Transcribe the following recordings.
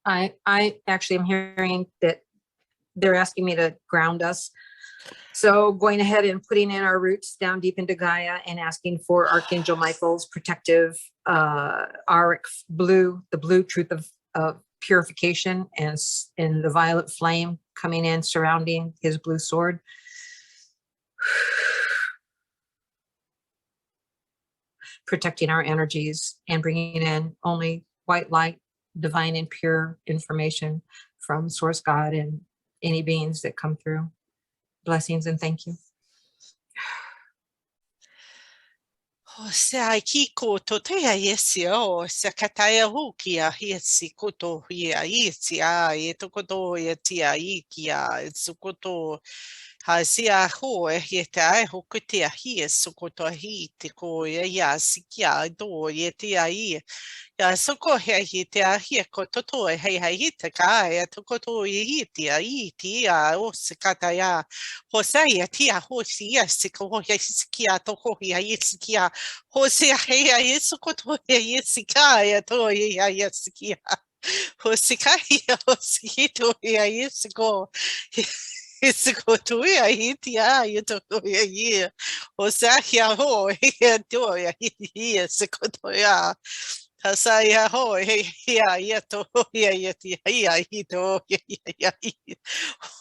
I actually am hearing that they're asking me to ground us. So going ahead and putting in our roots down deep into Gaia and asking for Archangel Michael's protective auric blue, the blue truth of purification, and in the violet flame coming in, surrounding his blue sword. Protecting our energies and bringing in only white light, divine and pure information from Source God and any beings that come through. Blessings and thank you. O se ai ki ko to te yesi o se kataya huki a hiesi koto hi a isi a e to koto e ti a iki a e sukoto ha si a ho e he te ai ho kuti a hi e sukoto hi te ko e ya siki a do e ti a i ya soko he te a hi ko toto e hei hei te ka e to koto i ti a o se kataya ho sai a ti a ho si a si ko he siki a to ho hi a siki a Jose a isso koto e esse cara to e a esse que Jose kai Jose to e a isso ko esse koto e a tia e to e aí Jose a ho e to e aí esse koto ya Hasai a ho e a to e a tia e aí to e aí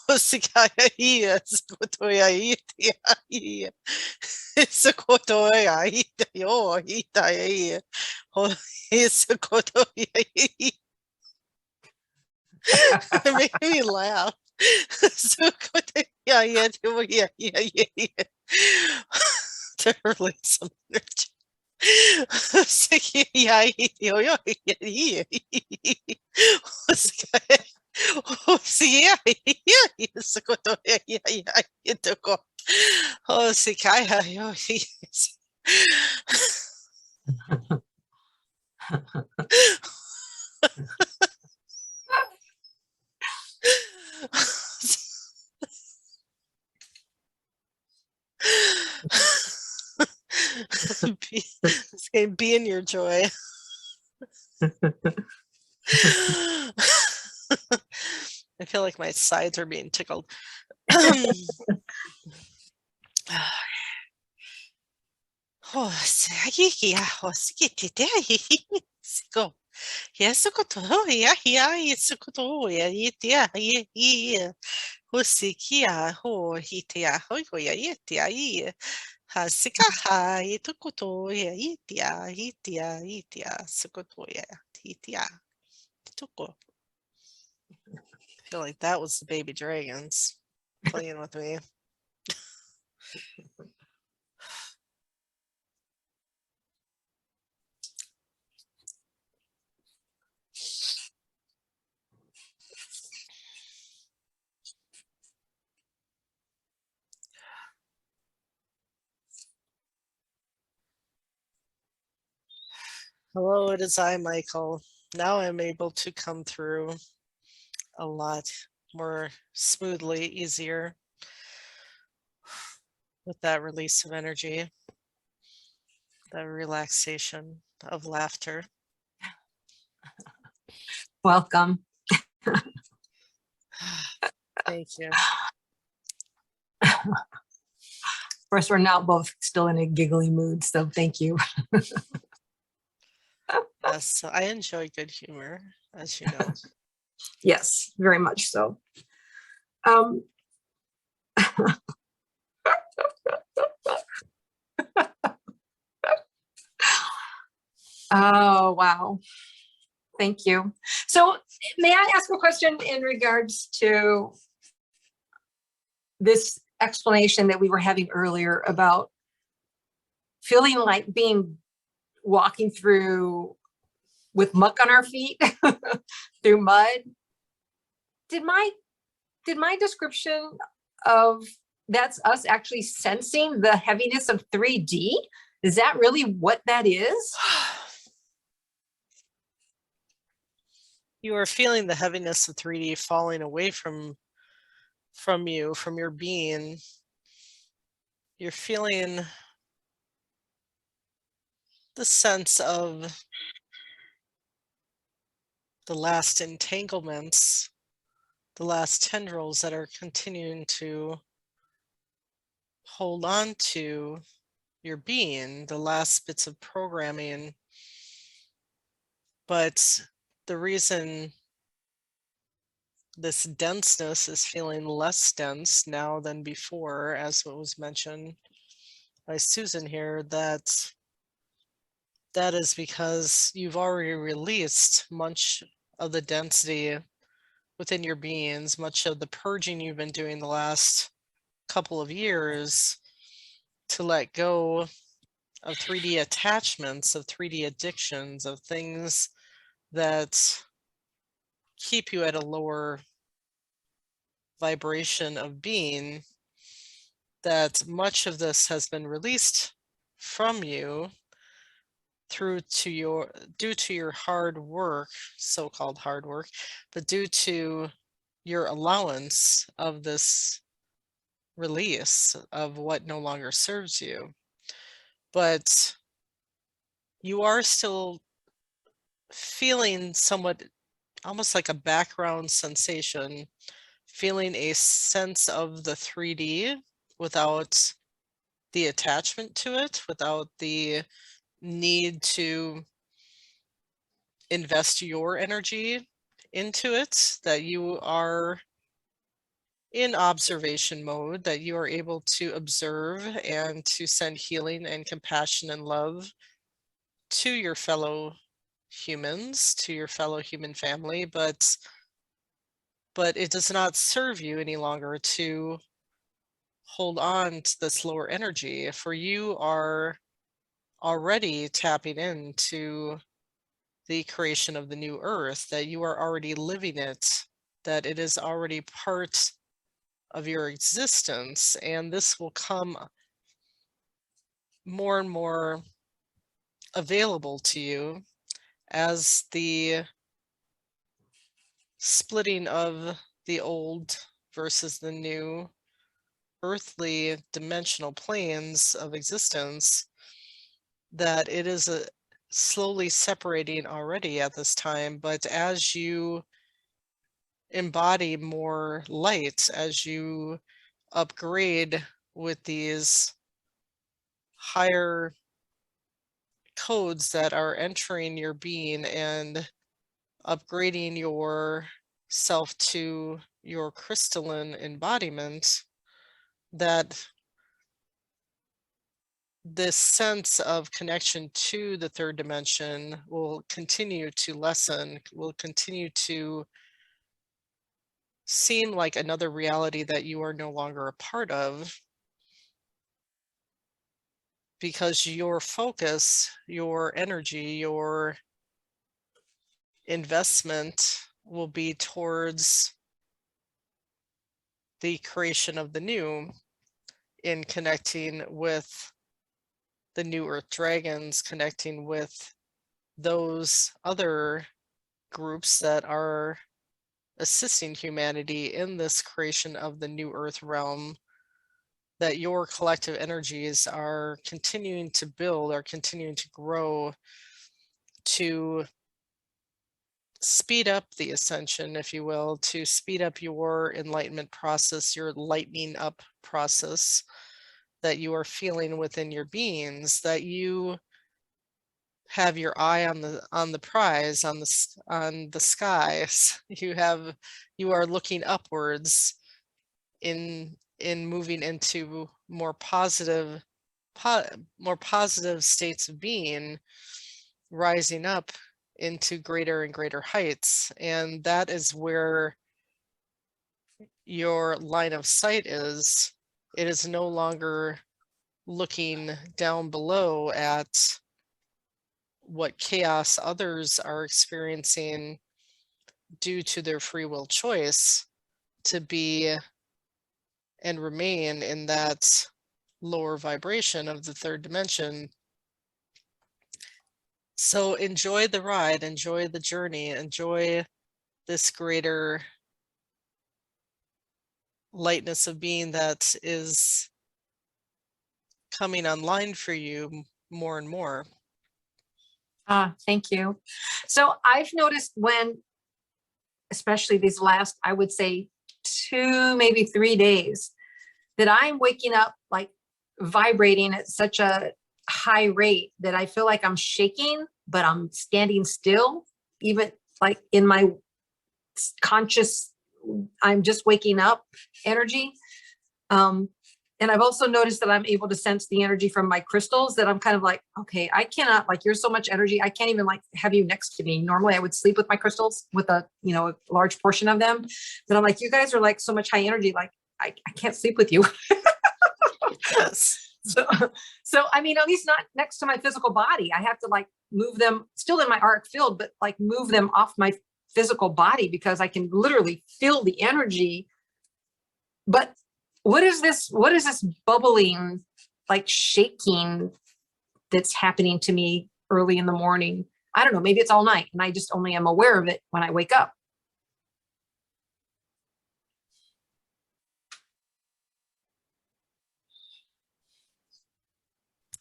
Jose kai e esse koto e aí tia Isso koto e ai te yo ita e ho isso koto e ai made me laugh. So koto e ai te mo e ai to release some energy. Siki e ai yo yo e o si ai isso koto e ai to ko o si kai yo be in your joy. I feel like my sides are being tickled. Oh, go. Yes, Hosikia ho hitia hoikoia itia I hasika itukutoya itia sukutoya hitia tuko. I feel like that was the baby dragons playing with me. Hello, it is I, Michael. Now I'm able to come through a lot more smoothly, easier with that release of energy, that relaxation of laughter. Welcome. Thank you. Of course, we're now both still in a giggly mood, so thank you. Yes, I enjoy good humor, as you know. Yes, very much so. Oh, wow. Thank you. So may I ask a question in regards to this explanation that we were having earlier about feeling like walking through with muck on our feet through mud? Did my description of that's us actually sensing the heaviness of 3D? Is that really what that is? You are feeling the heaviness of 3D falling away from you, from your being. You're feeling the sense of the last entanglements, the last tendrils that are continuing to hold on to your being, the last bits of programming. But the reason this denseness is feeling less dense now than before, as what was mentioned by Susan here, that is because you've already released much of the density within your beings, much of the purging you've been doing the last couple of years to let go of 3D attachments, of 3D addictions, of things that keep you at a lower vibration of being, that much of this has been released from you due to your hard work, so-called hard work, but due to your allowance of this release of what no longer serves you. But you are still feeling somewhat almost like a background sensation, feeling a sense of the 3D without the attachment to it, without the need to invest your energy into it, that you are in observation mode, that you are able to observe and to send healing and compassion and love to your fellow humans, to your fellow human family, but it does not serve you any longer to hold on to this lower energy, for you are already tapping into the creation of the new earth, that you are already living it, that it is already part of your existence, and this will come more and more available to you as the splitting of the old versus the new earthly dimensional planes of existence, that it is slowly separating already at this time. But as you embody more light, as you upgrade with these higher codes that are entering your being and upgrading your self to your crystalline embodiment, that this sense of connection to the third dimension will continue to lessen, will continue to seem like another reality that you are no longer a part of, because your focus, your energy, your investment will be towards the creation of the new, in connecting with the new earth dragons, connecting with those other groups that are assisting humanity in this creation of the new earth realm, that your collective energies are continuing to build, are continuing to grow, to speed up the ascension, if you will, to speed up your enlightenment process, your lightening up process that you are feeling within your beings, that you have your eye on the prize, on the skies. You are looking upwards in moving into more positive states of being, rising up into greater and greater heights. And that is where your line of sight is. It is no longer looking down below at what chaos others are experiencing due to their free will choice to be and remain in that lower vibration of the third dimension. So enjoy the ride, enjoy the journey, enjoy this greater lightness of being that is coming online for you more and more. Thank you. So I've noticed when especially these last, I would say 2, maybe 3 days, that I'm waking up like vibrating at such a high rate that I feel like I'm shaking, but I'm standing still, even like in my conscious, I'm just waking up energy. And I've also noticed that I'm able to sense the energy from my crystals, that I'm kind of like, okay, I cannot, like, you're so much energy. I can't even like have you next to me. Normally I would sleep with my crystals with a, you know, a large portion of them. But I'm like, you guys are like so much high energy. Like I can't sleep with you. Yes. So, I mean, at least not next to my physical body. I have to like move them still in my arc field, but like move them off my physical body because I can literally feel the energy. But what is this bubbling, like shaking that's happening to me early in the morning? I don't know, maybe it's all night and I just only am aware of it when I wake up.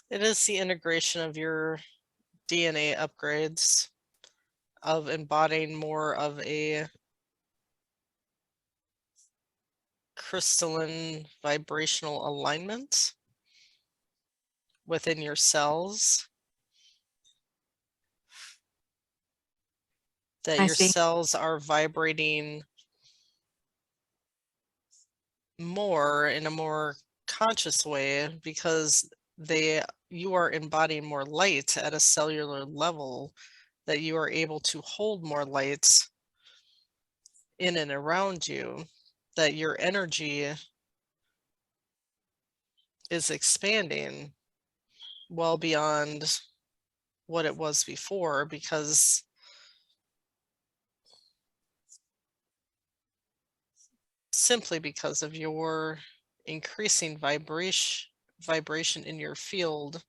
It is the integration of your DNA upgrades, of embodying more of a crystalline vibrational alignment within your cells, that I your see. cells are vibrating more in a more conscious way because you are embodying more light at a cellular level, that you are able to hold more light in and around you, that your energy is expanding well beyond what it was before, because simply because of your increasing vibration in your field,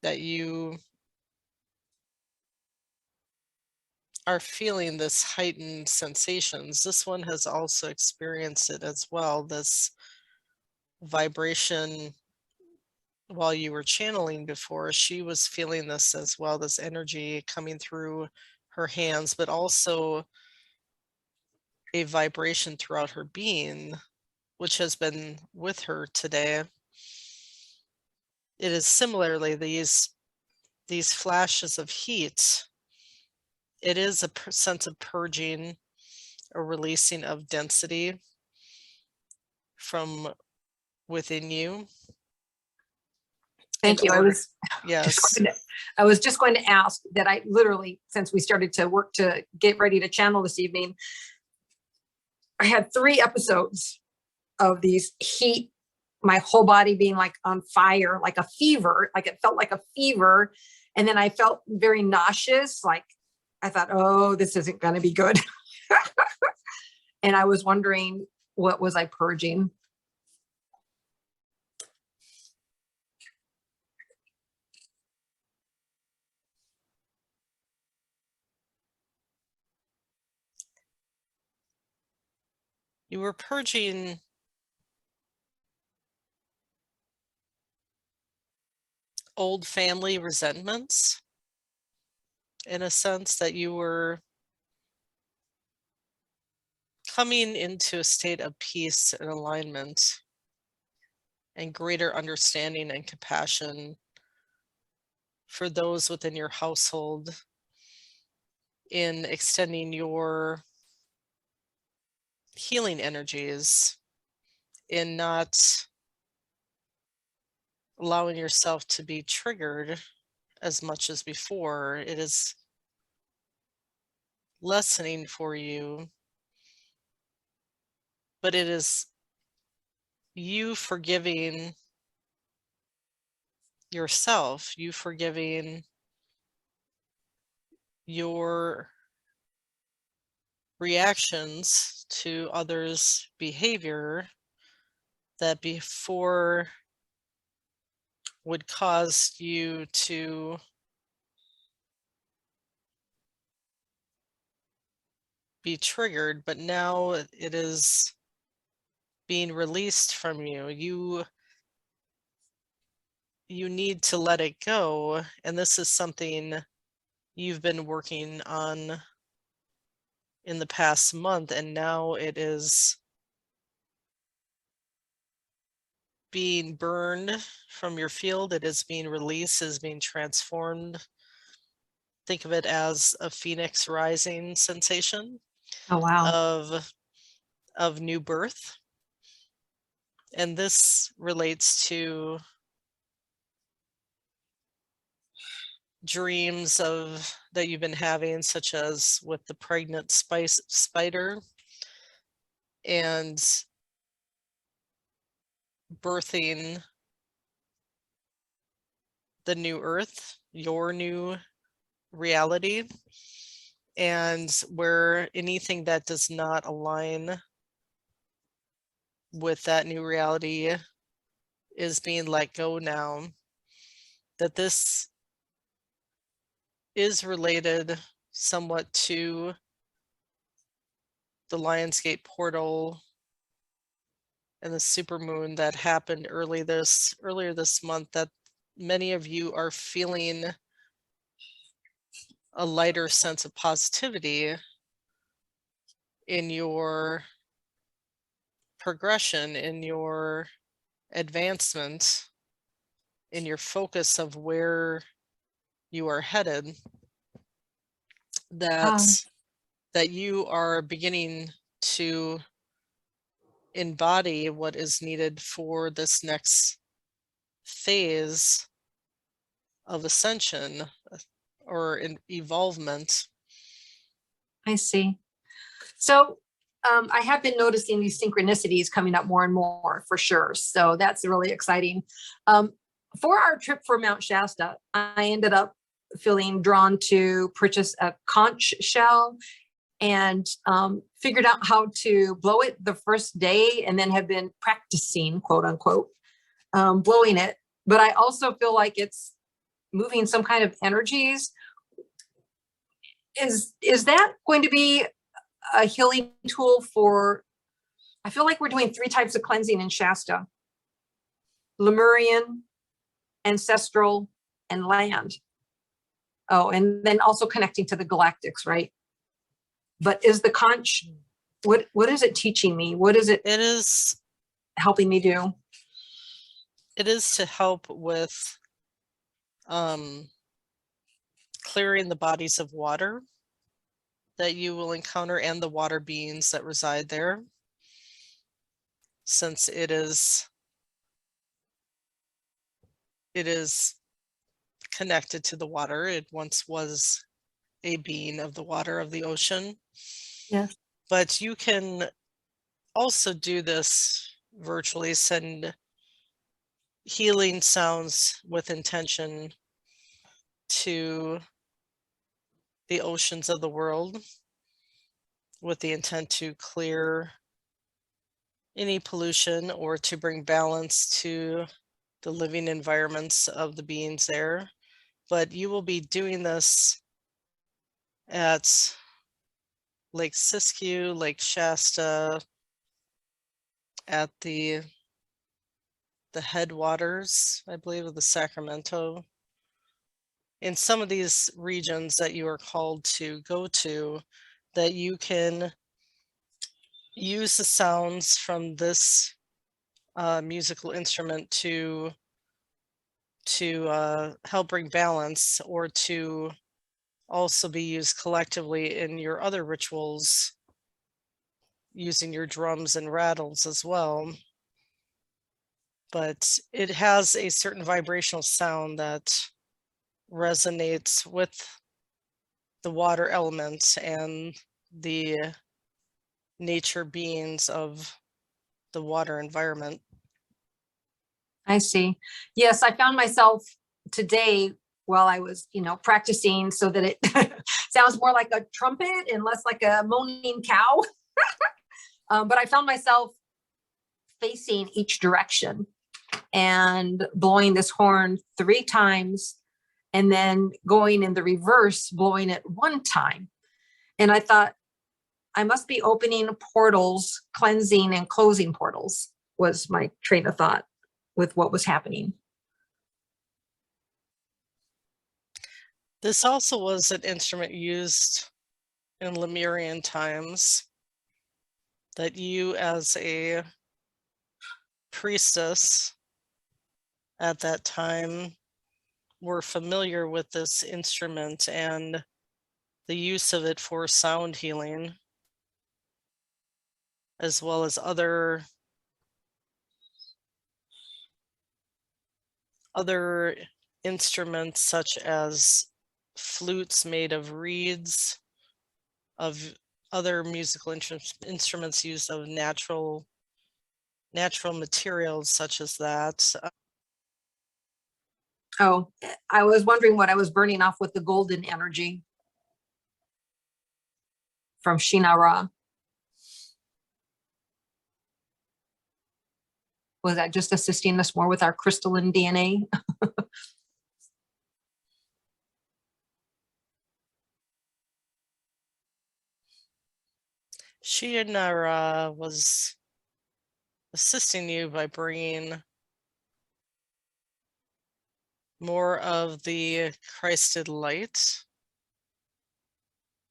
that you are feeling this heightened sensations. This one has also experienced it as well, this vibration while you were channeling before. She was feeling this as well, this energy coming through her hands, but also a vibration throughout her being, which has been with her today. It is similarly these flashes of heat. It is a sense of purging, a releasing of density from within you. Thank you. Yes. I was just going to ask that. I literally, since we started to work to get ready to channel this evening, I had 3 episodes of these heat, my whole body being like on fire, like a fever, like it felt like a fever. And then I felt very nauseous. Like I thought, oh, this isn't going to be good. And I was wondering, what was I purging? You were purging old family resentments, in a sense, that you were coming into a state of peace and alignment and greater understanding and compassion for those within your household, in extending your healing energies, in not allowing yourself to be triggered as much as before. It is lessening for you, but it is you forgiving yourself, you forgiving your reactions to others' behavior that before would cause you to be triggered, but now it is being released from you. You need to let it go, and this is something you've been working on in the past month, and now it is being burned from your field. It is being released, is being transformed. Think of it as a phoenix rising sensation Oh, wow. of new birth. And this relates to dreams that you've been having, such as with the pregnant spider and birthing the new earth, your new reality, and where anything that does not align with that new reality is being let go now. That this is related somewhat to the Lionsgate portal and the supermoon that happened earlier this month, that many of you are feeling a lighter sense of positivity in your progression, in your advancement, in your focus of where you are headed, that you are beginning to embody what is needed for this next phase of ascension or evolvement. I see. So I have been noticing these synchronicities coming up more and more for sure. So that's really exciting. For our trip for Mount Shasta, I ended up feeling drawn to purchase a conch shell and figured out how to blow it the first day, and then have been practicing, quote unquote, blowing it. But I also feel like it's moving some kind of energies. Is that going to be a healing tool for, I feel like we're doing 3 types of cleansing in Shasta: Lemurian, ancestral, and land. Oh, and then also connecting to the galactics, right? But is the conch, what is it teaching me? What is it? It is helping me do? It is to help with clearing the bodies of water that you will encounter and the water beings that reside there, since it is connected to the water. It once was a being of the water, of the ocean. Yes. But you can also do this virtually, send healing sounds with intention to the oceans of the world, with the intent to clear any pollution or to bring balance to the living environments of the beings there. But you will be doing this at Lake Siskiyou, Lake Shasta, at the headwaters, I believe, of the Sacramento. In some of these regions that you are called to go to, that you can use the sounds from this musical instrument to help bring balance, or to also be used collectively in your other rituals, using your drums and rattles as well. But it has a certain vibrational sound that resonates with the water elements and the nature beings of the water environment. I see. Yes, I found myself today while I was, practicing so that it sounds more like a trumpet and less like a moaning cow. But I found myself facing each direction and blowing this horn 3 times, and then going in the reverse, blowing it 1 time. And I thought, I must be opening portals, cleansing and closing portals, was my train of thought with what was happening. This also was an instrument used in Lemurian times, that you as a priestess at that time were familiar with this instrument and the use of it for sound healing, as well as other instruments such as flutes made of reeds, of other musical instruments used of natural materials such as that. Oh, I was wondering what I was burning off with the golden energy from Shinara. Was that just assisting us more with our crystalline DNA? Shinara was assisting you by bringing more of the Christed light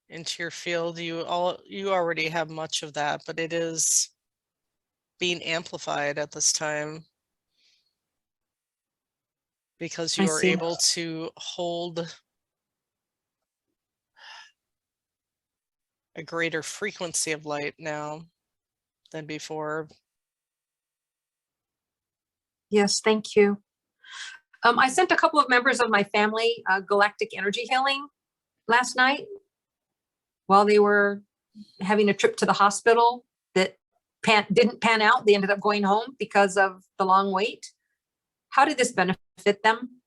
into your field. You already have much of that, but it is being amplified at this time because you are able to hold a greater frequency of light now than before. Yes, thank you. I sent a couple of members of my family galactic energy healing last night while they were having a trip to the hospital that didn't pan out. They ended up going home because of the long wait. How did this benefit them?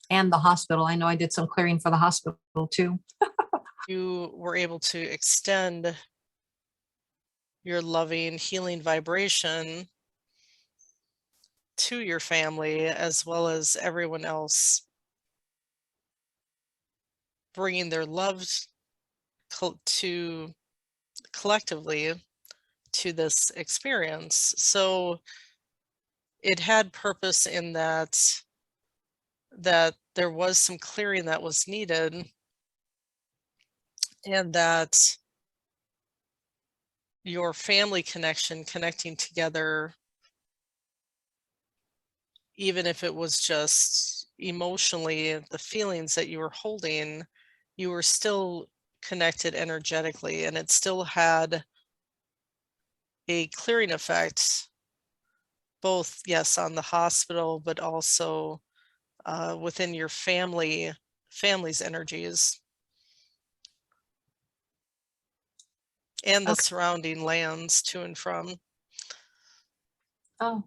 And the hospital. I know I did some clearing for the hospital too. You were able to extend your loving, healing vibration to your family as well as everyone else, bringing their love to collectively to this experience. So it had purpose in that there was some clearing that was needed, and that your family connecting together, even if it was just emotionally, the feelings that you were holding, you were still connected energetically, and it still had a clearing effect, both, yes, on the hospital, but also within your family's energies and the surrounding lands to and from. Oh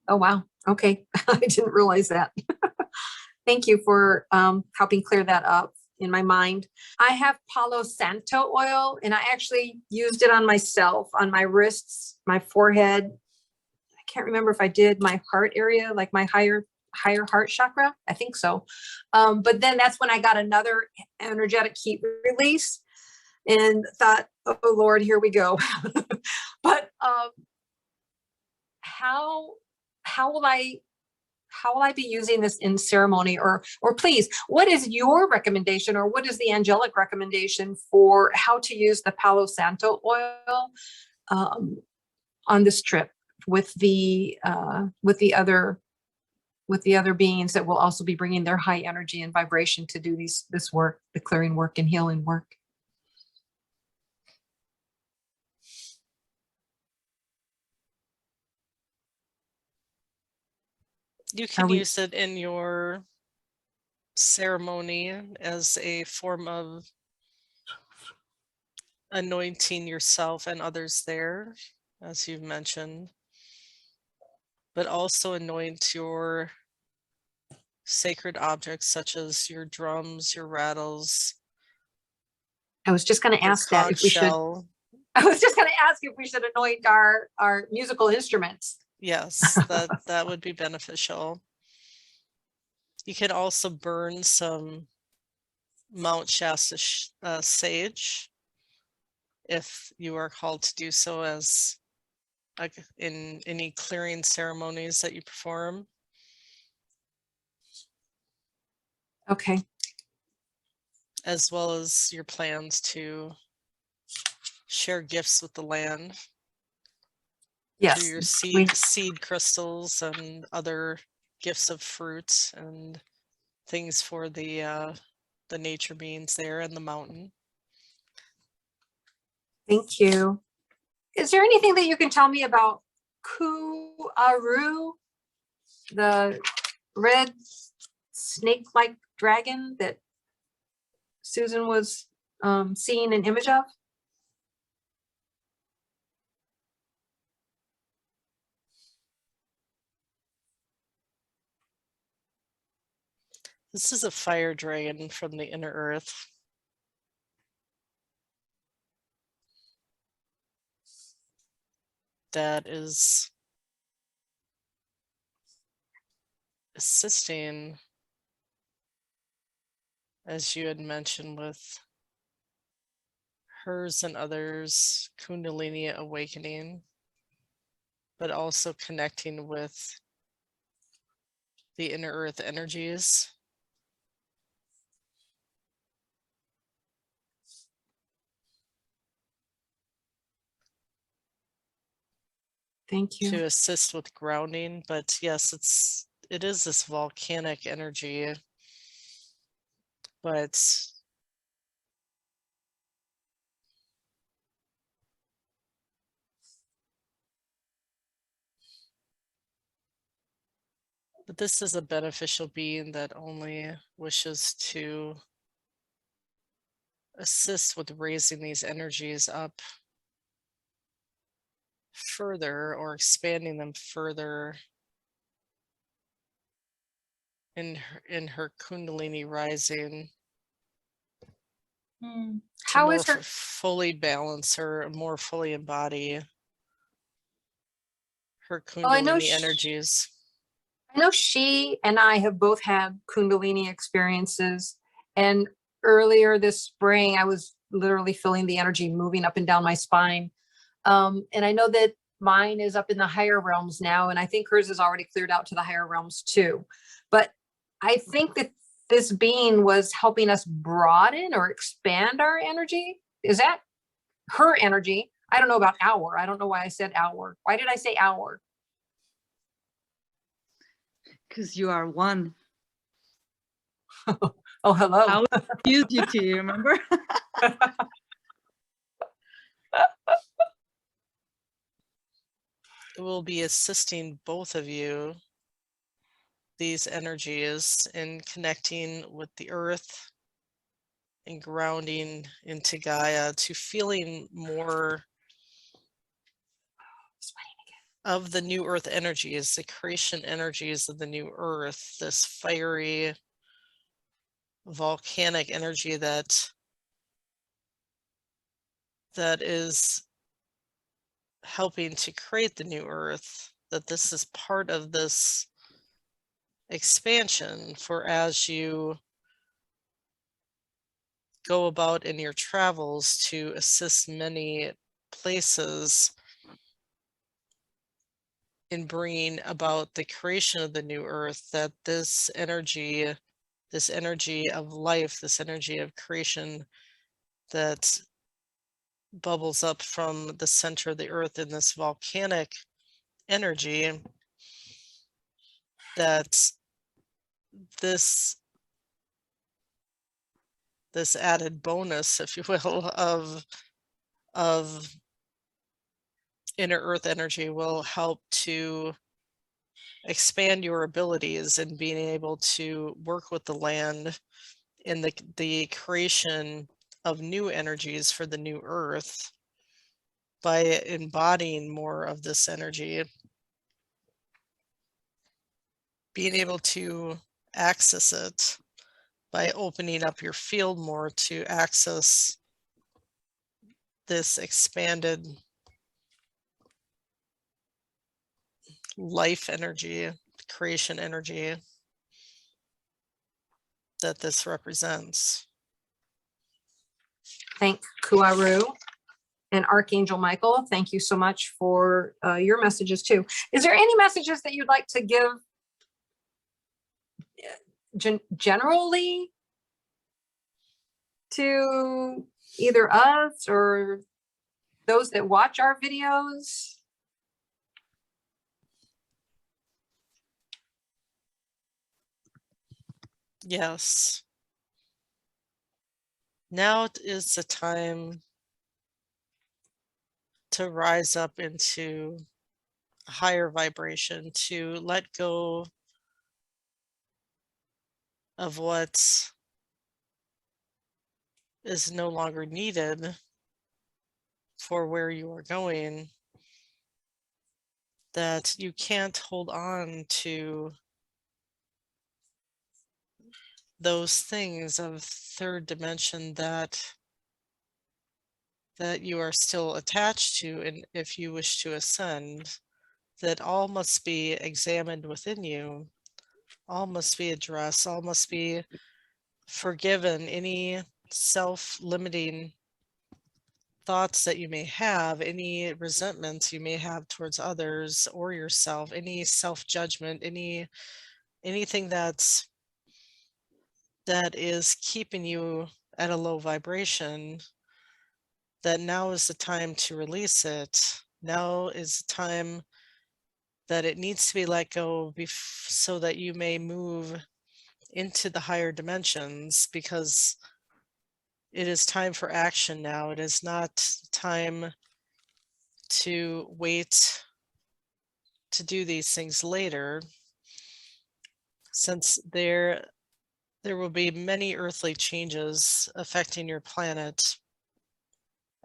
wow. Okay. I didn't realize that. Thank you for helping clear that up in my mind. I have Palo Santo oil, and I actually used it on myself, on my wrists, my forehead. I can't remember if I did my heart area, like my higher heart chakra. I think so. But then that's when I got another energetic heat release and thought, oh Lord, here we go. But how will I be using this in ceremony, or please, what is your recommendation, or what is the angelic recommendation for how to use the Palo Santo oil on this trip with the other beings that will also be bringing their high energy and vibration to do this work, the clearing work and healing work? You can use it in your ceremony as a form of anointing yourself and others there, as you've mentioned, but also anoint your sacred objects such as your drums, your rattles. I was just going to ask that if we should. I was just going to ask if we should anoint our musical instruments. Yes, that would be beneficial. You can also burn some Mount Shasta sage if you are called to do so, as like in any clearing ceremonies that you perform. Okay. As well as your plans to share gifts with the land. Yes. Through your seed crystals and other gifts of fruit and things for the nature beings there and the mountain. Thank you. Is there anything that you can tell me about Ku-Aru, the red snake-like dragon that Susan was seeing an image of? This is a fire dragon from the inner earth. That is assisting, as you had mentioned, with hers and others' Kundalini awakening, but also connecting with the inner earth energies. Thank you. To assist with grounding, but yes, it is this volcanic energy, but this is a beneficial being that only wishes to assist with raising these energies up further or expanding them further in her Kundalini rising. How is her fully balance her, more fully embody her Well, I know Kundalini energies? I know she and I have both had Kundalini experiences, and earlier this spring, I was literally feeling the energy moving up and down my spine. And I know that mine is up in the higher realms now, and I think hers is already cleared out to the higher realms too. But I think that this being was helping us broaden or expand our energy. Is that her energy? I don't know about our. I don't know why I said our. Why did I say our? Because you are one. Oh, hello. I would use you to, remember? It will be assisting both of you, these energies, in connecting with the earth and grounding into Gaia, to feeling more of the new earth energies, the creation energies of the new earth, this fiery volcanic energy that is helping to create the new earth, that this is part of this expansion for as you go about in your travels to assist many places in bringing about the creation of the new earth, that this energy of life, this energy of creation that bubbles up from the center of the earth in this volcanic energy, that this added bonus, if you will, of inner earth energy will help to expand your abilities in being able to work with the land in the creation of new energies for the new earth by embodying more of this energy, being able to access it by opening up your field more to access this expanded life energy, creation energy that this represents. Thank Ku-Aru. And Archangel Michael, thank you so much for your messages too. Is there any messages that you'd like to give generally to either us or those that watch our videos? Yes. Now is the time to rise up into a higher vibration, to let go of what is no longer needed for where you are going, that you can't hold on to those things of third dimension that you are still attached to, and if you wish to ascend, that all must be examined within you, all must be addressed, all must be forgiven. Any self-limiting thoughts that you may have, any resentments you may have towards others or yourself, any self-judgment, anything that is keeping you at a low vibration, that now is the time to release it. Now is the time that it needs to be let go so that you may move into the higher dimensions, because it is time for action now. It is not time to wait to do these things later, since there will be many earthly changes affecting your planet,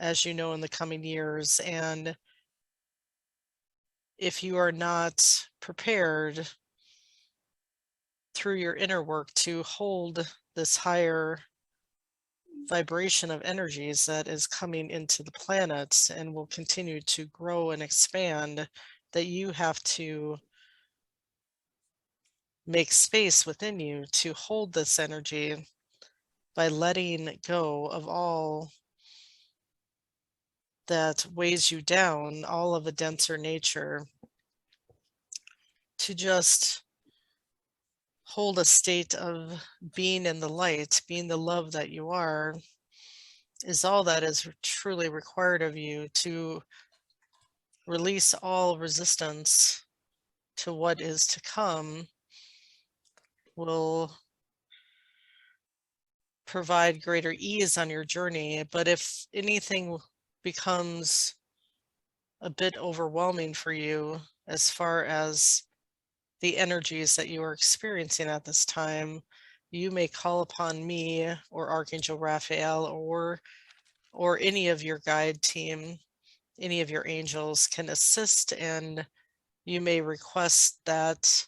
as you know, in the coming years. And if you are not prepared through your inner work to hold this higher vibration of energies that is coming into the planet and will continue to grow and expand, that you have to make space within you to hold this energy by letting go of all that weighs you down, all of a denser nature, to just hold a state of being in the light, being the love that you are, is all that is truly required of you, to release all resistance to what is to come. Will provide greater ease on your journey. But if anything becomes a bit overwhelming for you, as far as the energies that you are experiencing at this time, you may call upon me or Archangel Raphael, or any of your guide team, any of your angels can assist, and you may request that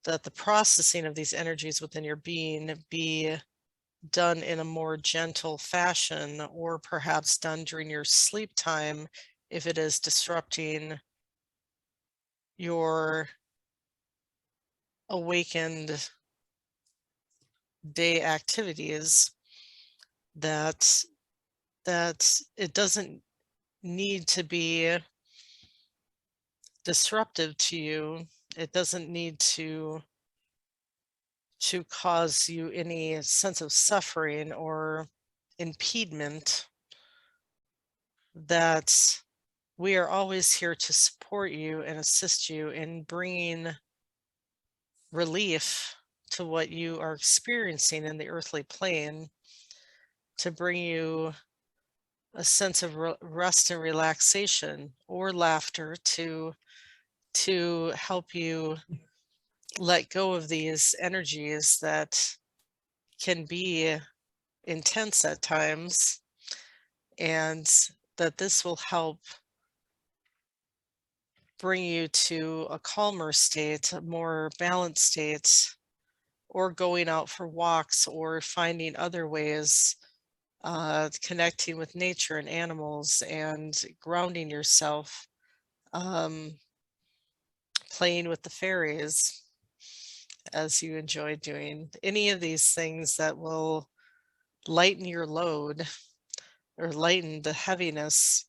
the processing of these energies within your being be done in a more gentle fashion, or perhaps done during your sleep time if it is disrupting your awakened day activities, that it doesn't need to be disruptive to you. It doesn't need to cause you any sense of suffering or impediment. That we are always here to support you and assist you in bringing relief to what you are experiencing in the earthly plane, to bring you a sense of rest and relaxation, or laughter, to help you let go of these energies that can be intense at times, and that this will help bring you to a calmer state, a more balanced state, or going out for walks, or finding other ways, connecting with nature and animals, and grounding yourself, playing with the fairies, as you enjoy doing. Any of these things that will lighten your load or lighten the heaviness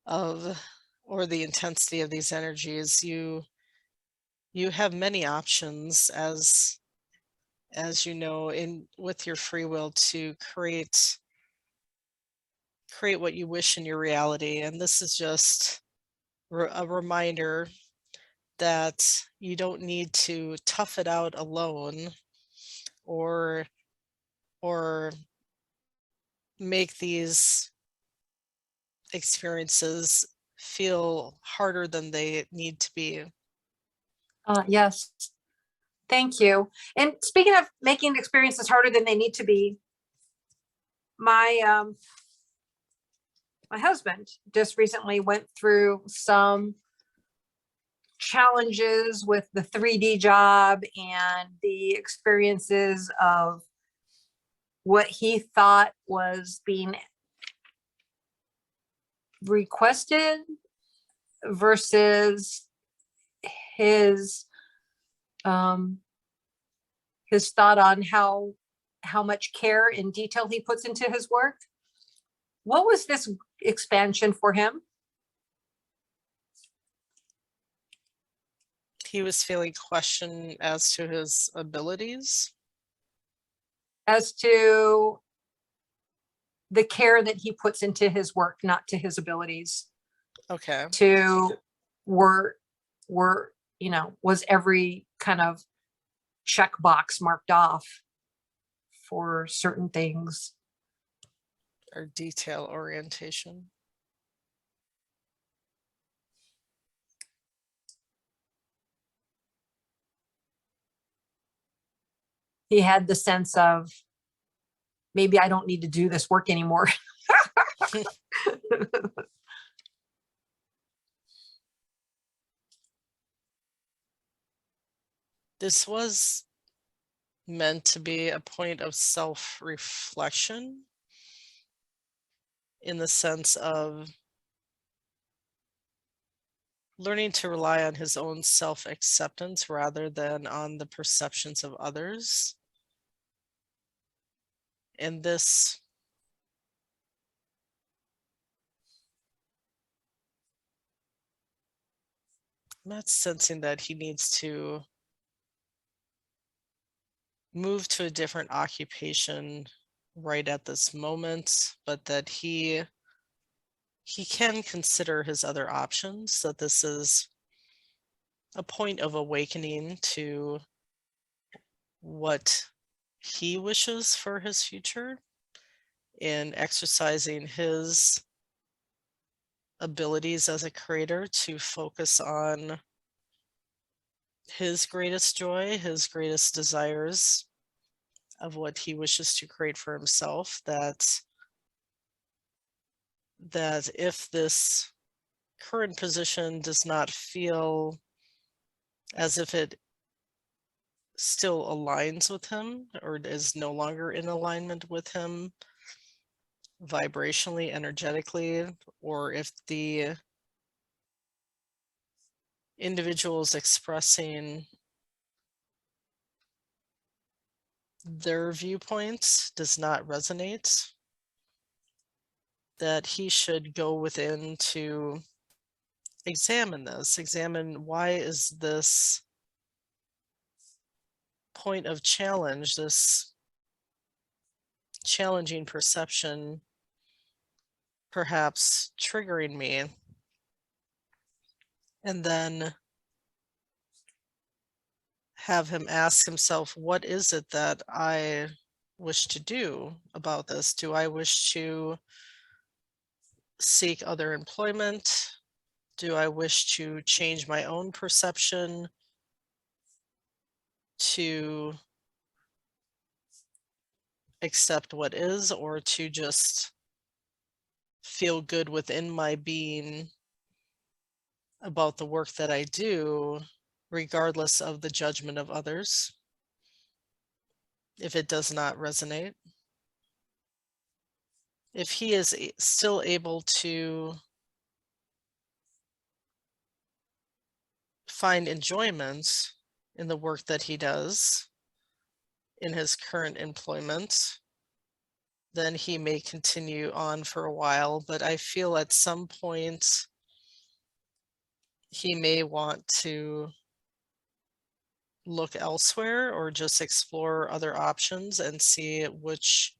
of, or the intensity of these energies. You have many options, as you know, in with your free will, to create what you wish in your reality. And this is just a reminder that you don't need to tough it out alone, or make these experiences feel harder than they need to be. Yes. Thank you. And speaking of making experiences harder than they need to be, my my husband just recently went through some challenges with the 3D job and the experiences of what he thought was being requested versus his thought on how much care and detail he puts into his work. What was this expansion for him? He was feeling question as to his abilities. As to the care that he puts into his work, not to his abilities. Okay. To were you know, was every kind of checkbox marked off for certain things. Or detail orientation. He had the sense of, maybe I don't need to do this work anymore. This was meant to be a point of self-reflection, in the sense of learning to rely on his own self-acceptance rather than on the perceptions of others. And this I'm not sensing that he needs to move to a different occupation right at this moment, but that he can consider his other options, that this is a point of awakening to what he wishes for his future, in exercising his abilities as a creator to focus on his greatest joy, his greatest desires of what he wishes to create for himself. That if this current position does not feel as if it still aligns with him, or is no longer in alignment with him vibrationally, energetically, or if the individual is expressing their viewpoints does not resonate, that he should go within to examine why is this point of challenge, this challenging perception, perhaps triggering me. And then have him ask himself, what is it that I wish to do about this? Do I wish to seek other employment? Do I wish to change my own perception to accept what is, or to just feel good within my being about the work that I do, regardless of the judgment of others, if it does not resonate? If he is still able to find enjoyment in the work that he does in his current employment, then he may continue on for a while. But I feel at some point he may want to look elsewhere or just explore other options and see which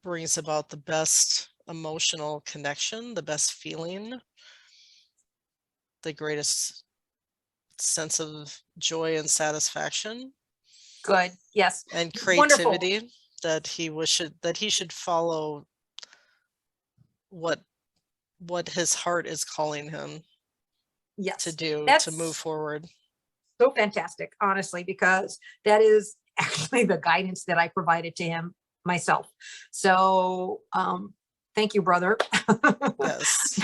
brings about the best emotional connection, the best feeling, the greatest sense of joy and satisfaction Good. Yes. and Wonderful. creativity, that he should follow what his heart is calling him Yes. to do, That's to move forward. so fantastic, honestly, because that is actually the guidance that I provided to him myself. So thank you, brother. Yes,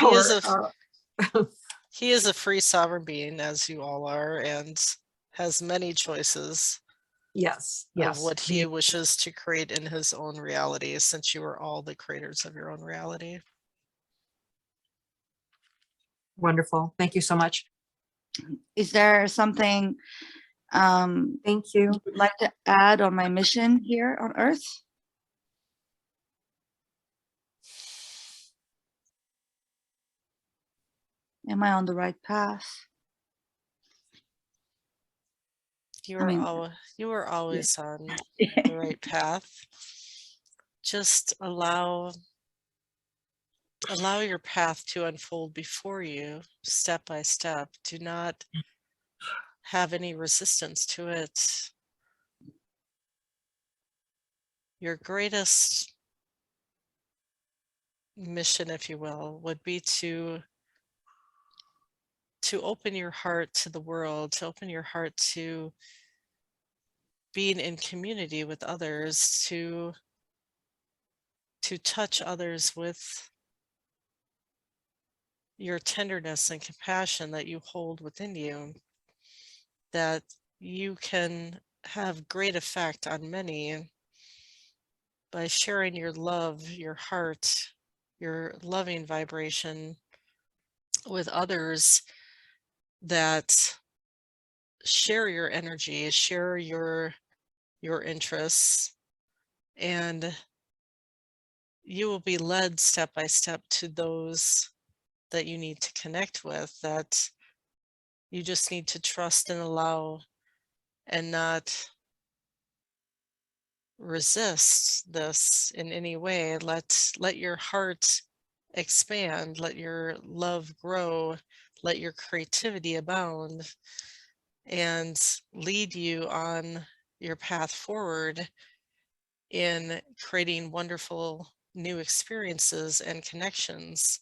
he is a free sovereign being, as you all are, and has many choices yes, of yes. what he wishes to create in his own reality, since you are all the creators of your own reality. Wonderful. Thank you so much. Is there something Thank you. you'd like to add on my mission here on Earth? Am I on the right path? You I are mean, you are always on the right path. Just allow your path to unfold before you, step by step. Do not have any resistance to it. Your greatest mission, if you will, would be to open your heart to the world, to open your heart to being in community with others, to touch others with your tenderness and compassion that you hold within you, that you can have great effect on many by sharing your love, your heart, your loving vibration with others that share your energy, share your interests, and you will be led step by step to those that you need to connect with, that you just need to trust and allow and not resist this in any way. Let your heart expand, let your love grow, let your creativity abound, and lead you on your path forward in creating wonderful new experiences and connections.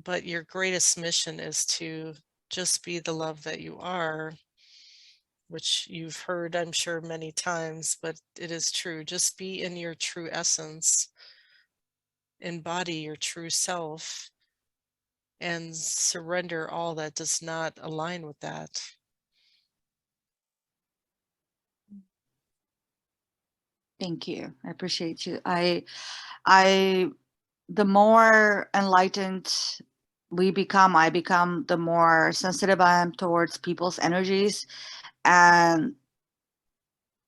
But your greatest mission is to just be the love that you are, which you've heard, I'm sure, many times, but it is true. Just be in your true essence, embody your true self, and surrender all that does not align with that. Thank you. I appreciate you. The more enlightened I become, the more sensitive I am towards people's energies. And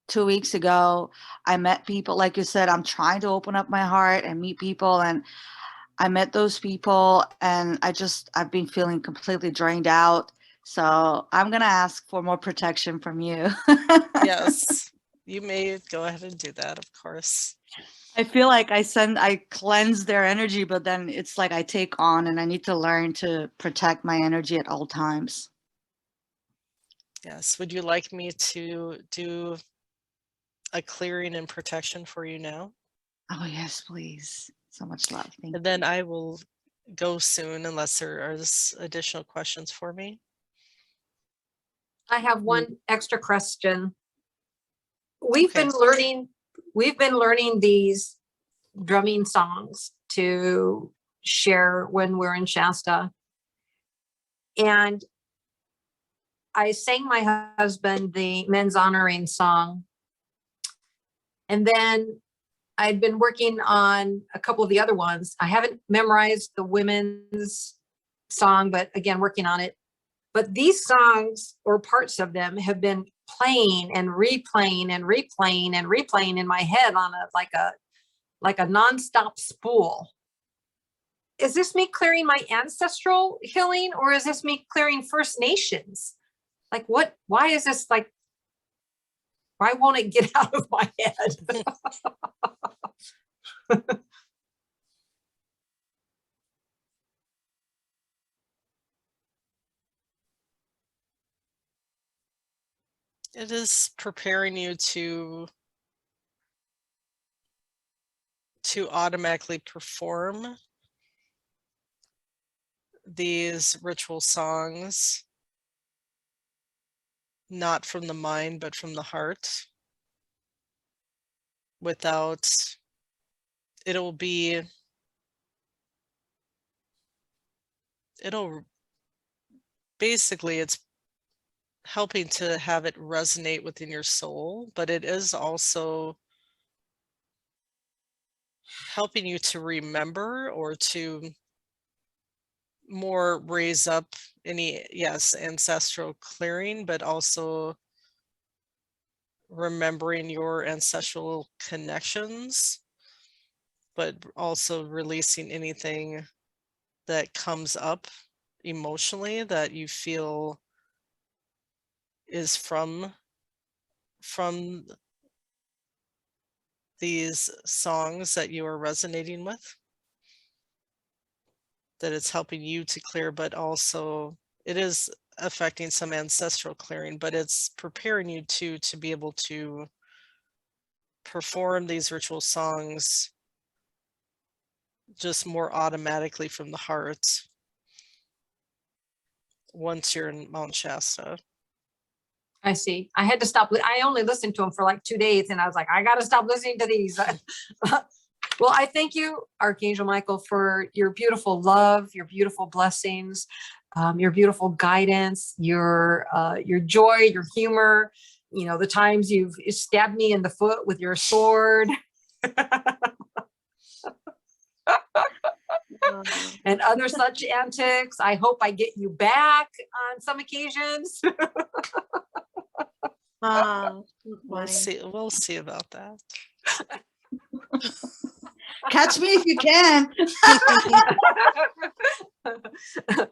2 weeks ago, I met people, like you said, I'm trying to open up my heart and meet people. And I met those people and I've been feeling completely drained out. So I'm going to ask for more protection from you. Yes, you may go ahead and do that, of course. I feel like I cleanse their energy, but then it's like I take on, and I need to learn to protect my energy at all times. Yes, would you like me to do a clearing and protection for you now? Oh yes, please. So much love. Thank And then I will go soon unless there are additional questions for me. I have one extra question. We've Okay. been learning these drumming songs to share when we're in Shasta. And I sang my husband the men's honoring song. And then I'd been working on a couple of the other ones. I haven't memorized the women's song, but again, working on it. But these songs, or parts of them, have been playing and replaying and replaying and replaying in my head on a like a nonstop spool. Is this me clearing my ancestral healing, or is this me clearing First Nations? Like what, why is this like, why won't it get out of my head? It is preparing you to automatically perform these ritual songs, not from the mind, but from the heart. Without, it'll basically, it's helping to have it resonate within your soul, but it is also helping you to remember or to more raise up any, yes, ancestral clearing, but also remembering your ancestral connections, but also releasing anything that comes up emotionally that you feel is from these songs that you are resonating with, that it's helping you to clear, but also it is affecting some ancestral clearing, but it's preparing you to be able to perform these ritual songs just more automatically from the heart once you're in Mount Shasta. I see. I had to stop. I only listened to them for like 2 days, and I was like, I got to stop listening to these. Well, I thank you, Archangel Michael, for your beautiful love, your beautiful blessings, your beautiful guidance, your joy, your humor. You know, the times you've stabbed me in the foot with your sword. And other such antics. I hope I get you back on some occasions. We'll see about that. Catch me if you can.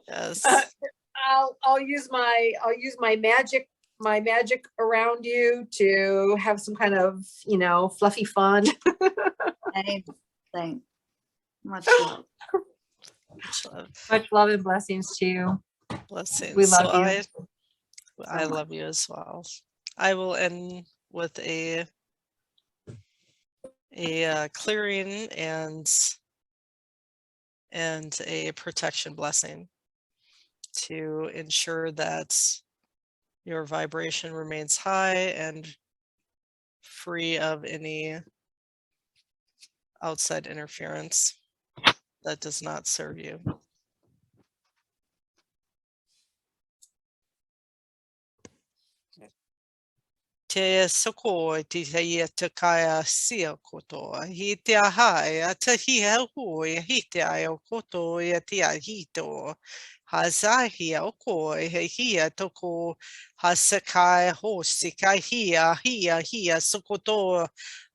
Yes. I'll use my magic around you to have some kind of, you know, fluffy fun. Thanks. Much love. Much love and blessings to you. Blessings. We love you. I love you as well. I will end with a clearing and a protection blessing to ensure that your vibration remains high and free of any outside interference that does not serve you. Te soko te ia te kaya sia koto, hi te ahai, a te hia hui, hi te ai o koto ia te ahito. Hazahi o ko he hia toko hasakai hosi kai hia sokoto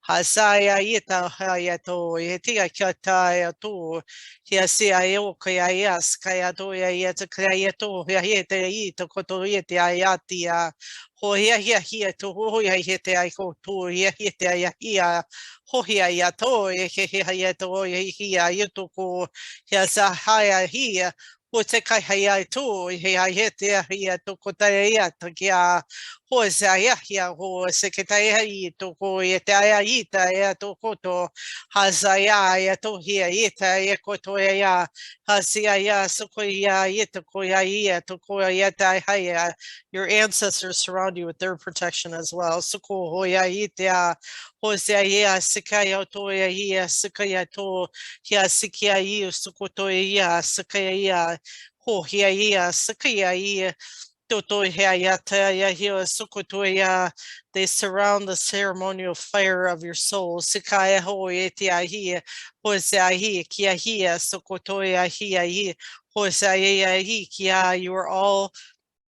hasaya ita hayato etia kata to hia se ayo kaya as kaya to ya te kaya to hia te ito koto ite ayatia ho hia to ho hia te ai ko to hia te hia ho hia to hia to hia ito ko hia sa hia o te kai hea tō, hea te hea tōko tae ea ta kia ho se aia hea ho se ke tae hei tōko e te aia ita ea tōko tō haza ea ea tō hea ita ea koto ea hasi aia soko ea ea tōko ea tōko ea tae hea. Your ancestors surround you with their protection as well. Soko ho ea ita ho se aia sika ea tō ea sika ea tō hea sikia ea soko tō ea sika ea ho hia ia sakia ia toto hia ia ta ia hia sukoto ia. They surround the ceremonial fire of your soul. Sikaya ho e te ahia ho se ahia kia hia sukoto ia hia i ho se ia hi kia. You are all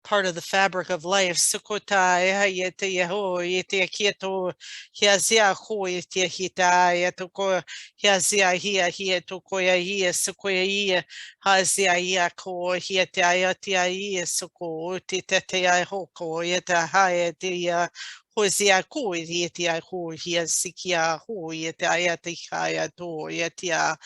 part of the fabric of life. Sukotai yete yeho yete kieto hiazia ho yete hita yetoko hiazia hia hia tokoya hia sukoya hia hazia hia ko hiete ayatia hia suko tete hoko yeta hayatia hozia ko yete ho hia sikia ho yete ayatia to yetia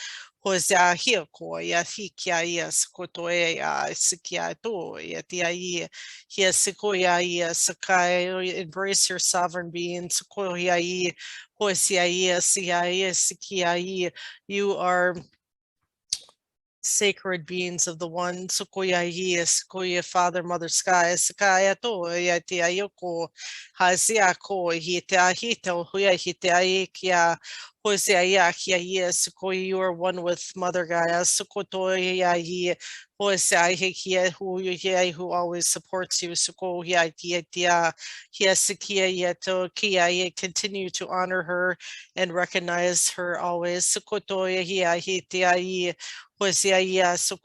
Hosea here ko ya hikia ia skotoe ya sikia to ya tia ia here sikoya ia sakai embrace your sovereign being sikoya ia hosea ia sikia ia you are sacred beings of the one Sukoya Yi, Sukoya Father, Mother Sky, Sakaya to Yatia Yoko, Hazia ko Hita Hito, Huya Hita Ikia, Hosea Yakia Yi, Sukoya, you are one with Mother Gaia, Sukotoya Yi, Hosea Hikia, who always supports you, Sukoya Tia, Hiasikia Yeto, Kia, continue to honor her and recognize her always, Sukotoya Hitia Yi. He as the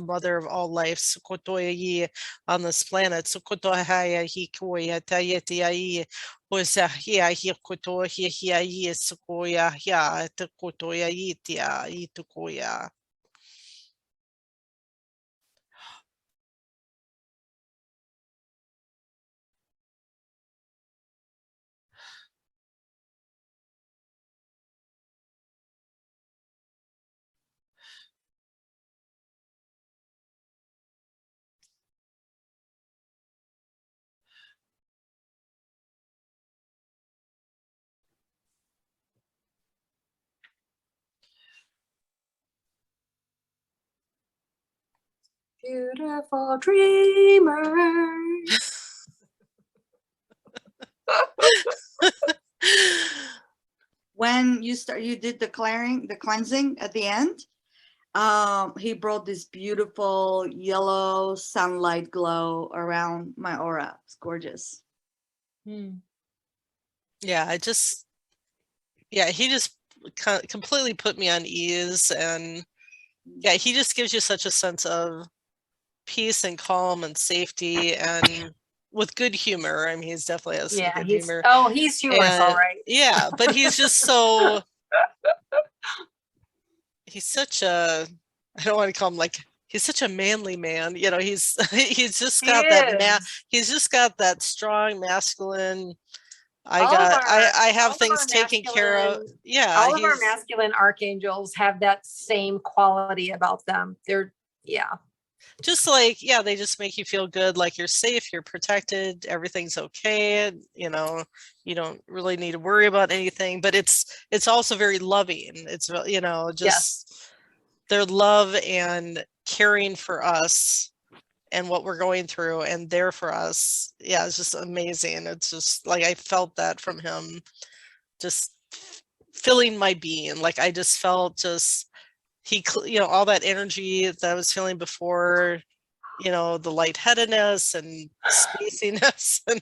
mother of all life, on this planet. Beautiful dreamers. When you did the cleansing at the end. He brought this beautiful yellow sunlight glow around my aura. It's gorgeous. Yeah, he just completely put me on ease, and yeah, he just gives you such a sense of peace and calm and safety, and with good humor. I mean, he's definitely has some good humor. Oh, he's humorous, all right. Yeah, but he's just he's such a, I don't want to call him like, he's such a manly man, you know, he's just got he's just got that strong masculine, I have things taken care of. Yeah. All of our masculine archangels have that same quality about them. They're, just like, yeah, they just make you feel good, like you're safe, you're protected, everything's okay, you know, you don't really need to worry about anything, but it's also very loving. It's, you know, just their love and caring for us and what we're going through and there for us. Yeah, it's just amazing. It's just like I felt that from him, just filling my being. Like I just felt he, you know, all that energy that I was feeling before, you know, the lightheadedness and spaciness, and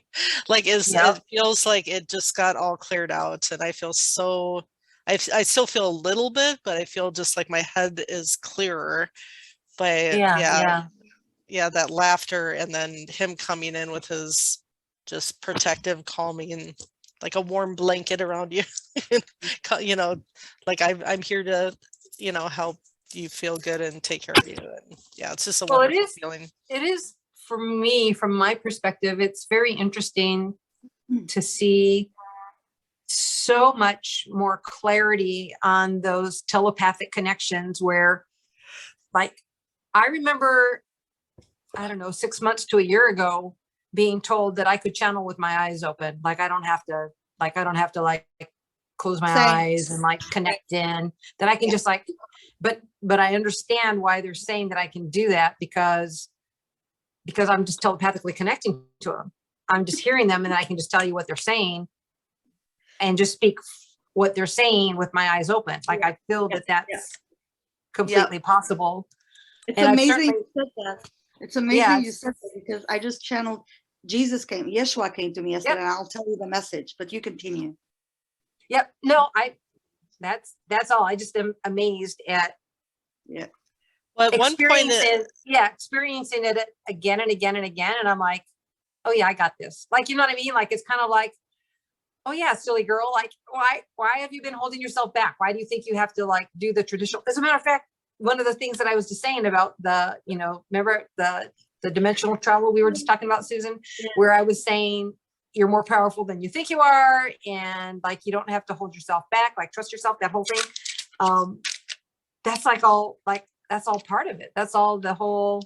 like it feels like it just got all cleared out, and I feel so, I still feel a little bit, but I feel just like my head is clearer. But yeah, that laughter, and then him coming in with his just protective, calming, like a warm blanket around you. You know, like I'm here to, you know, help you feel good and take care of you. And yeah, it's just a wonderful feeling. It is for me, from my perspective, it's very interesting to see so much more clarity on those telepathic connections where, like, I remember, I don't know, 6 months to a year ago being told that I could channel with my eyes open. Like I don't have to like close my eyes and like connect in, that I can just like, but I understand why they're saying that I can do that, because I'm just telepathically connecting to them. I'm just hearing them, and I can just tell you what they're saying and just speak what they're saying with my eyes open. Like I feel that that's completely possible. It's amazing you said that. It's amazing you said that, because I just channeled, Yeshua came to me yesterday, and I'll tell you the message, but you continue. No, that's all. I just am amazed at Well, at one point, experiencing it again and again and again. And I'm like, oh yeah, I got this. Like, you know what I mean? Like, it's kind of like, oh yeah, silly girl. Like, why have you been holding yourself back? Why do you think you have to like do the traditional? As a matter of fact, one of the things that I was just saying about the, you know, remember the dimensional travel we were just talking about, Susan, where I was saying you're more powerful than you think you are. And like, you don't have to hold yourself back, like trust yourself, that whole thing. That's like all, like, that's all part of it. That's all the whole,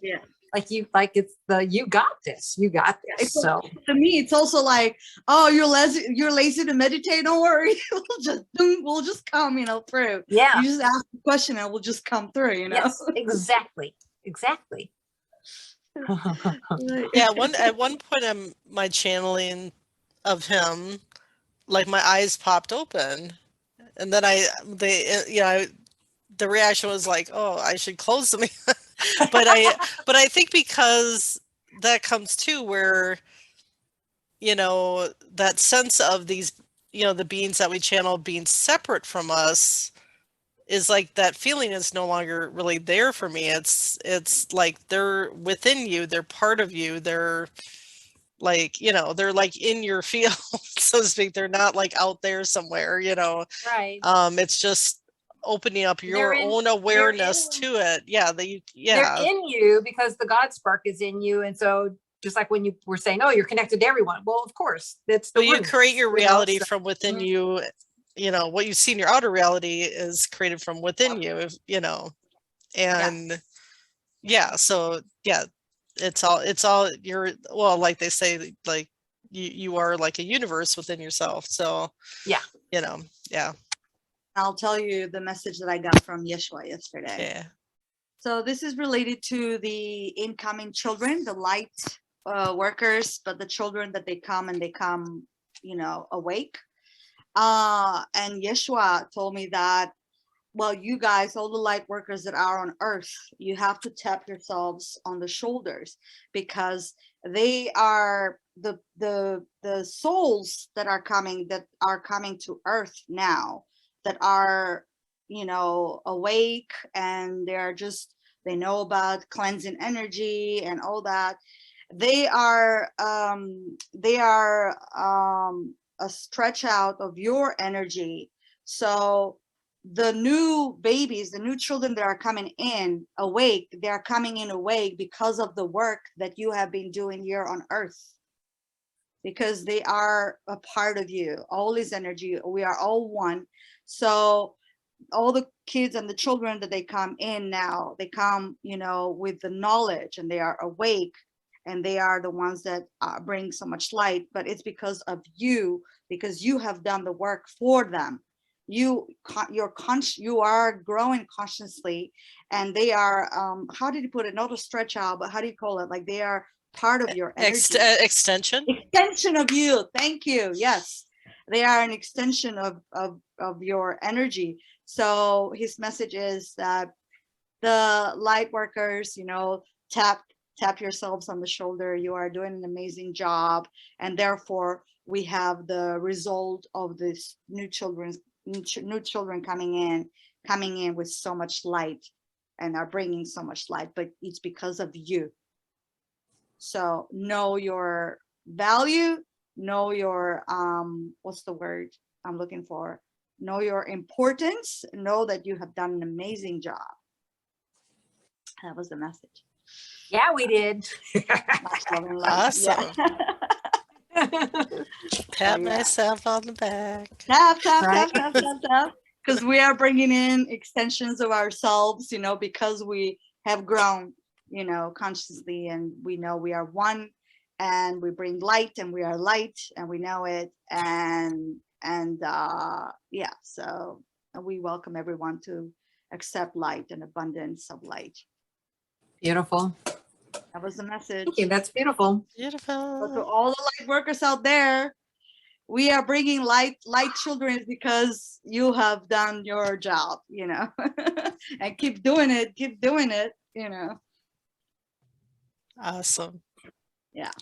like you, like it's the, you got this. So to me, it's also like, oh, you're lazy to meditate. Don't worry. we'll just come, you know, through. Yeah. You just ask the question and we'll just come through, you know? Yes, exactly. Yeah, at one point my channeling of him, like my eyes popped open, and then the reaction was like, oh, I should close them. but I think because that comes too, where, you know, that sense of these, you know, the beings that we channel being separate from us is like, that feeling is no longer really there for me. It's like they're within you, they're part of you, they're like, you know, they're like in your field, so to speak. They're not like out there somewhere, you know. Right. It's just opening up your own awareness to it. They're in you because the God spark is in you. And so just like when you were saying, oh, you're connected to everyone. Well, of course, that's the you create your reality from within you. You know, what you see in your outer reality is created from within you, you know. And so it's all you're, well, like they say, like you are like a universe within yourself. So you know, I'll tell you the message that I got from Yeshua yesterday. Yeah. So this is related to the incoming children, the light workers, but the children that they come, you know, awake. And Yeshua told me that, well, you guys, all the light workers that are on earth, you have to tap yourselves on the shoulders, because they are the souls that are coming to earth now, that are, you know, awake, and they know about cleansing energy and all that. They are a stretch out of your energy. So the new babies, the new children that are coming in awake, they are coming in awake because of the work that you have been doing here on earth, because they are a part of you. All is energy. We are all one. So all the kids and the children that they come in now, they come, you know, with the knowledge, and they are awake, and they are the ones that bring so much light. But it's because of you, because you have done the work for them. You are growing consciously, and they are, how did you put it? Not a stretch out, but how do you call it? Like they are part of your energy. Extension of you. Thank you. Yes, they are an extension of your energy. So his message is that the light workers, you know, tap yourselves on the shoulder. You are doing an amazing job, and therefore we have the result of this new children coming in with so much light, and are bringing so much light. But it's because of you. So know your value, know your what's the word I'm looking for? Know your importance, know that you have done an amazing job. That was the message. Yeah, we did. Awesome. Pat myself on the back. Tap. Because we are bringing in extensions of ourselves, you know, because we have grown, you know, consciously, and we know we are one, and we bring light, and we are light, and we know it. So we welcome everyone to accept light and abundance of light. Beautiful. That was the message. Thank you. That's beautiful. But to all the light workers out there, we are bringing light children, because you have done your job, you know. And keep doing it, you know. Awesome. Yeah.